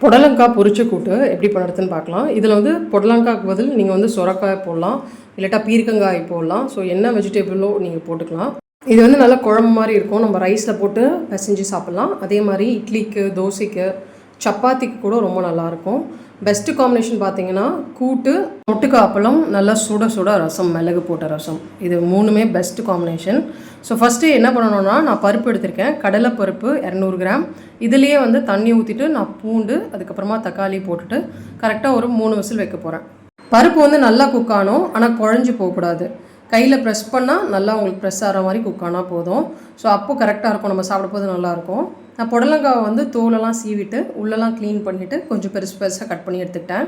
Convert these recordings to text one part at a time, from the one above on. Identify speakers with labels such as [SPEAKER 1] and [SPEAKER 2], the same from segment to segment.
[SPEAKER 1] புடலங்காய் பொரிச்ச கூட்டு எப்படி பண்ணுறதுன்னு பார்க்கலாம். இதில் வந்து புடலங்காய்க்கு பதில் நீங்கள் வந்து சுரக்காய் போடலாம், இல்லாட்டா பீர்க்கங்காய் போடலாம். ஸோ என்ன வெஜிடபிளோ நீங்கள் போட்டுக்கலாம். இது வந்து நல்லா குழம்பு மாதிரி இருக்கும். நம்ம ரைஸில் போட்டு பிசைஞ்சு சாப்பிட்லாம். அதே மாதிரி இட்லிக்கு, தோசைக்கு, சப்பாத்திக்கு கூட ரொம்ப நல்லாயிருக்கும். பெஸ்ட்டு காம்பினேஷன் பார்த்தீங்கன்னா கூட்டு, முட்டுக்காய் அப்பளம், நல்லா சுட சுட ரசம், மிளகு போட்ட ரசம். இது மூணுமே பெஸ்ட்டு காம்பினேஷன். ஸோ ஃபஸ்ட்டு என்ன பண்ணணும்னா, நான் பருப்பு எடுத்திருக்கேன். கடலைப்பருப்பு 200 கிராம். இதுலேயே வந்து தண்ணி ஊற்றிட்டு நான் பூண்டு, அதுக்கப்புறமா தக்காளி போட்டுட்டு கரெக்டாக ஒரு 3 விசில் வைக்க போகிறேன். பருப்பு வந்து நல்லா குக் ஆகணும், ஆனால் குழஞ்சி போகக்கூடாது. கையில் ப்ரெஸ் பண்ணால் நல்லா உங்களுக்கு ப்ரெஸ் ஆகிற மாதிரி குக் ஆனால் போதும். ஸோ அப்போ கரெக்டாக இருக்கும், நம்ம சாப்பிடும்போது நல்லாயிருக்கும். நான் புடலங்காவை வந்து தோலெல்லாம் சீவிட்டு உள்ளெல்லாம் க்ளீன் பண்ணிவிட்டு கொஞ்சம் பெருசு பெருசாக கட் பண்ணி எடுத்துக்கிட்டேன்.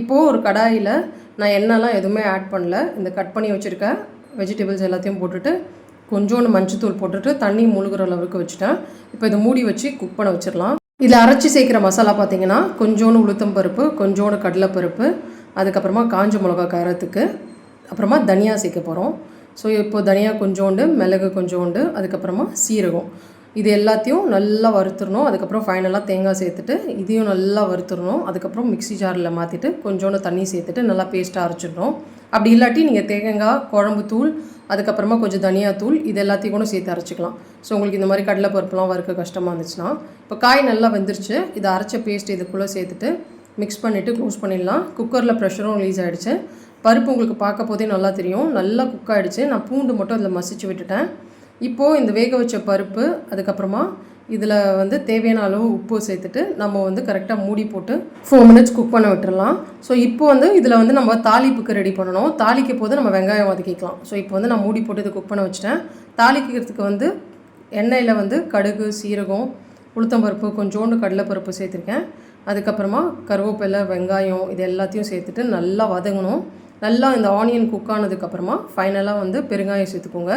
[SPEAKER 1] இப்போது ஒரு கடாயில் நான் எண்ணெய்லாம் எதுவுமே ஆட் பண்ணல. இந்த கட் பண்ணி வச்சுருக்க வெஜிடபிள்ஸ் எல்லாத்தையும் போட்டுட்டு கொஞ்சோண்டு மஞ்சத்தூள் போட்டுட்டு தண்ணி முழுகிற அளவுக்கு வச்சுட்டேன். இப்போ இதை மூடி வச்சு குக் பண்ண வச்சிடலாம். இதில் அரைச்சி சேர்க்குற மசாலா பார்த்திங்கன்னா கொஞ்சோண்டு உளுத்தம் பருப்பு, கொஞ்சோண்டு கடலைப்பருப்பு, அதுக்கப்புறமா காஞ்ச மிளகா காரத்துக்கு, அப்புறமா தனியா சேர்க்க போகிறோம். ஸோ இப்போது தனியா கொஞ்சோண்டு, மிளகு கொஞ்சோண்டு, அதுக்கப்புறமா சீரகம், இது எல்லாத்தையும் நல்லா வறுத்துடணும். அதுக்கப்புறம் ஃபைனலாக தேங்காய் சேர்த்துட்டு இதையும் நல்லா வறுத்துடணும். அதுக்கப்புறம் மிக்ஸி ஜாரில் மாற்றிட்டு கொஞ்சோண்டு தண்ணி சேர்த்துட்டு நல்லா பேஸ்ட்டாக அரைச்சிடணும். அப்படி இல்லாட்டி நீங்கள் தேங்காய், குழம்பு தூள், அதுக்கப்புறமா கொஞ்சம் தனியா தூள், இது எல்லாத்தையும் கூட சேர்த்து அரைச்சிக்கலாம். ஸோ உங்களுக்கு இந்த மாதிரி கடலை பருப்புலாம் வறுக்க கஷ்டமாக இருந்துச்சுன்னா, இப்போ காய் நல்லா வெந்துருச்சு. இதை அரைச்ச பேஸ்ட் இதுக்குள்ளே சேர்த்துட்டு மிக்ஸ் பண்ணிவிட்டு க்ளோஸ் பண்ணிடலாம். குக்கரில் ப்ரெஷரும் ரிலீஸ் ஆகிடுச்சு. பருப்பு உங்களுக்கு பார்க்க போதே நல்லா தெரியும், நல்லா குக் ஆகிடுச்சு. நான் பூண்டு மட்டும் அதில் மசிச்சு விட்டுட்டேன். இப்போது இந்த வேக வச்ச பருப்பு, அதுக்கப்புறமா இதில் வந்து தேவையான அளவு உப்பு சேர்த்துட்டு நம்ம வந்து கரெக்டாக மூடி போட்டு 4 மினிட்ஸ் குக் பண்ண விட்டுடலாம். ஸோ இப்போ வந்து இதில் வந்து நம்ம தாளிப்புக்கு ரெடி பண்ணணும். தாளிக்க போது நம்ம வெங்காயம் வதக்கிக்கலாம். ஸோ இப்போ வந்து நான் மூடி போட்டு இதை குக் பண்ண வச்சுட்டேன். தாளிக்கிறதுக்கு வந்து எண்ணெயில் வந்து கடுகு, சீரகம், உளுத்தம்பருப்பு, கொஞ்சோண்டு கடலைப்பருப்பு சேர்த்துருக்கேன். அதுக்கப்புறமா கருவேப்பிலை, வெங்காயம், இது எல்லாத்தையும் சேர்த்துட்டு நல்லா வதங்கணும். நல்லா இந்த ஆனியன் குக் ஆனதுக்கப்புறமா ஃபைனலாக வந்து பெருங்காயம் சேர்த்துக்கோங்க.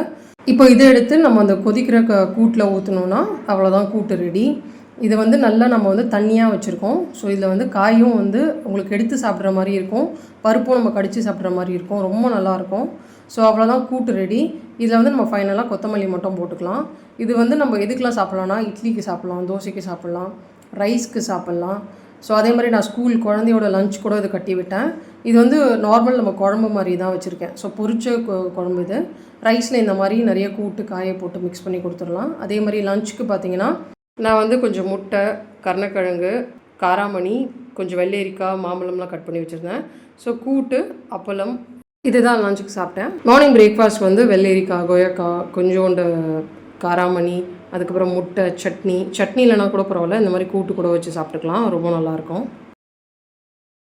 [SPEAKER 1] இப்போ இதை எடுத்து நம்ம அந்த கொதிக்கிற கூட்டில் ஊற்றணுன்னா அவ்வளோதான், கூட்டு ரெடி. இதை வந்து நல்லா நம்ம வந்து தண்ணியாக வச்சுருக்கோம். ஸோ இதில் வந்து காயும் வந்து உங்களுக்கு எடுத்து சாப்பிட்ற மாதிரி இருக்கும், பருப்பும் நம்ம கடித்து சாப்பிட்ற மாதிரி இருக்கும், ரொம்ப நல்லாயிருக்கும். ஸோ அவ்வளோதான், கூட்டு ரெடி. இதில் வந்து நம்ம ஃபைனலாக கொத்தமல்லி மட்டும் போட்டுக்கலாம். இது வந்து நம்ம எதுக்கெலாம் சாப்பிட்லான்னா, இட்லிக்கு சாப்பிட்லாம், தோசைக்கு சாப்பிட்லாம், ரைஸ்க்கு சாப்பிட்லாம். ஸோ அதே மாதிரி நான் ஸ்கூல் குழந்தையோட லஞ்ச் கூட இதை கட்டி விட்டேன். இது வந்து நார்மல் நம்ம குழம்பு மாதிரி தான் வச்சுருக்கேன். ஸோ பொரிச்ச குழம்பு இது. ரைஸில் இந்த மாதிரி நிறைய கூட்டு காயை போட்டு மிக்ஸ் பண்ணி கொடுத்துடலாம். அதே மாதிரி லஞ்சுக்கு பார்த்தீங்கன்னா நான் வந்து கொஞ்சம் முட்டை, கருணக்கிழங்கு, காராமணி, கொஞ்சம் வெள்ளரிக்காய், மாம்பழம்லாம் கட் பண்ணி வச்சுருந்தேன். ஸோ கூட்டு, அப்பளம், இதுதான் லஞ்சுக்கு சாப்பிட்டேன். மார்னிங் பிரேக்ஃபாஸ்ட் வந்து வெள்ளரிக்காய், கொய்யாக்காய், கொஞ்சோண்டு காராமணி, அதுக்கப்புறம் முட்டை, சட்னி இல்லைனா கூட பரவாயில்ல, இந்த மாதிரி கூட்டு கூட வச்சு சாப்பிட்டுக்கலாம், ரொம்ப நல்லாயிருக்கும்.